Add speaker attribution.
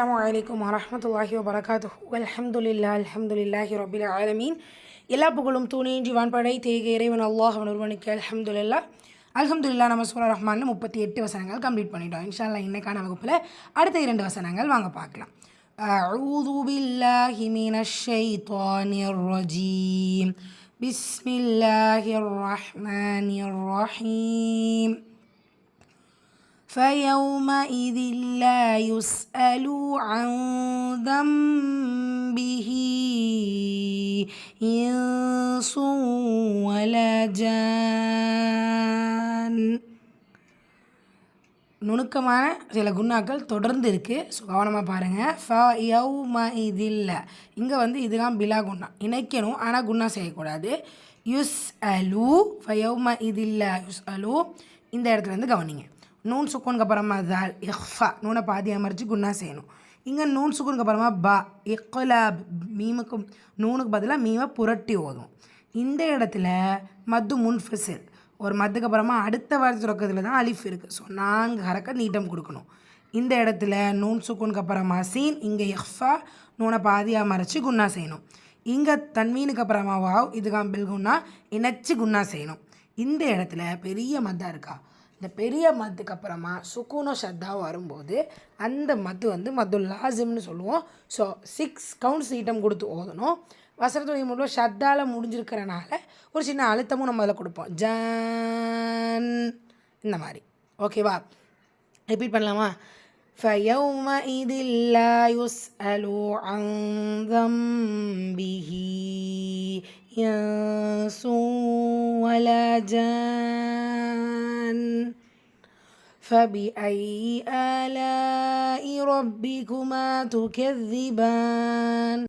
Speaker 1: அஸ்ஸலாமு வரஹ்மத்துல்லாஹி வபரகாத்துஹு அல்ஹம்துலில்லாஹி ரப்பில் ஆலமீன். எல்லா புகழும் தூணின்றி வான்படை தேக இறைவன் அல்லாஹ் ஒருவனுக்கு அல்ஹம்துலில்லாஹ். நம்ம சூரா ரஹ்மானில் 38 வசனங்கள் கம்ப்ளீட் பண்ணிட்டோம். இன்ஷா அல்லாஹ் இன்னைக்கான வகுப்பில் அடுத்த 2 வசனங்கள் வாங்க பார்க்கலாம். அஊது பில்லாஹி மினஷ் ஷைத்தானிர் ரஜீம். பிஸ்மில்லாஹிர் ரஹ்மானிர் ரஹீம். فيومئذ لا يسأل عن ذنبه إنس ولا جان. நுணுக்கமான சில குன்னாக்கள் தொடர்ந்து இருக்குது. ஸோ கவனமாக பாருங்கள். ஃபயௌமஇதில்ல இங்கே இதெல்லாம் பிலா குன்னா இணைக்கணும், ஆனால் குன்னா செய்யக்கூடாது. யுஸ் அலு ஃபயௌமஇதில்ல யுஸ் அலு இந்த இடத்துல கவனிங்க. நூன் சுக்குனுக்கு அப்புறமா தால் இஃபா நூனை பாதி அமர்ச்சி குன்னா செய்யணும். இங்கே நூன் சுக்குனுக்கு அப்புறமா பா இக்லாப் மீமுக்கு நூனுக்கு பதிலாக மீமை புரட்டி ஓதும். இந்த இடத்துல மத்து முன்ஃபிசில் ஒரு மத்துக்கு அப்புறமா அடுத்த வார்த்தை தொடக்கத்தில் தான் அலிஃப் இருக்குது. ஸோ 4 ஹரக்கத் நீட்டம் கொடுக்கணும். இந்த இடத்துல நூன் சுக்குனுக்கு அப்புறமா சீன், இங்கே இஃபா நூனை பாதியாக மறைச்சி குன்னா செய்யணும். இங்கே தன்மீனுக்கு அப்புறமா வாவ் இதுதான் பில் குன்னா இணைச்சி குன்னா செய்யணும். இந்த இடத்துல பெரிய மத்தா இருக்கா, இந்த பெரிய மத்துக்கு அப்புறமா சுக்கூனோ ஷத்தா வரும்போது அந்த மத்து மத்துல் லாசிம்னு சொல்லுவோம். ஸோ 6 கவுண்ட்ஸ் ஈட்டம் கொடுத்து ஓதணும். வசனத்துடைய மூலம் ஷத்தால் முடிஞ்சிருக்கிறனால ஒரு சின்ன அழுத்தமும் நம்ம அதில் கொடுப்போம். ஜான் இந்த மாதிரி. ஓகேவா? ரிப்பீட் பண்ணலாமா? فَيَوْمَئِذٍ لَا يُسْأَلُ عَنْ ذَنبِهِ إِنسٌ وَلَا جَانٌ فَبِأَيِّ آلَاءِ رَبِّكُمَا تُكَذِّبَانِ.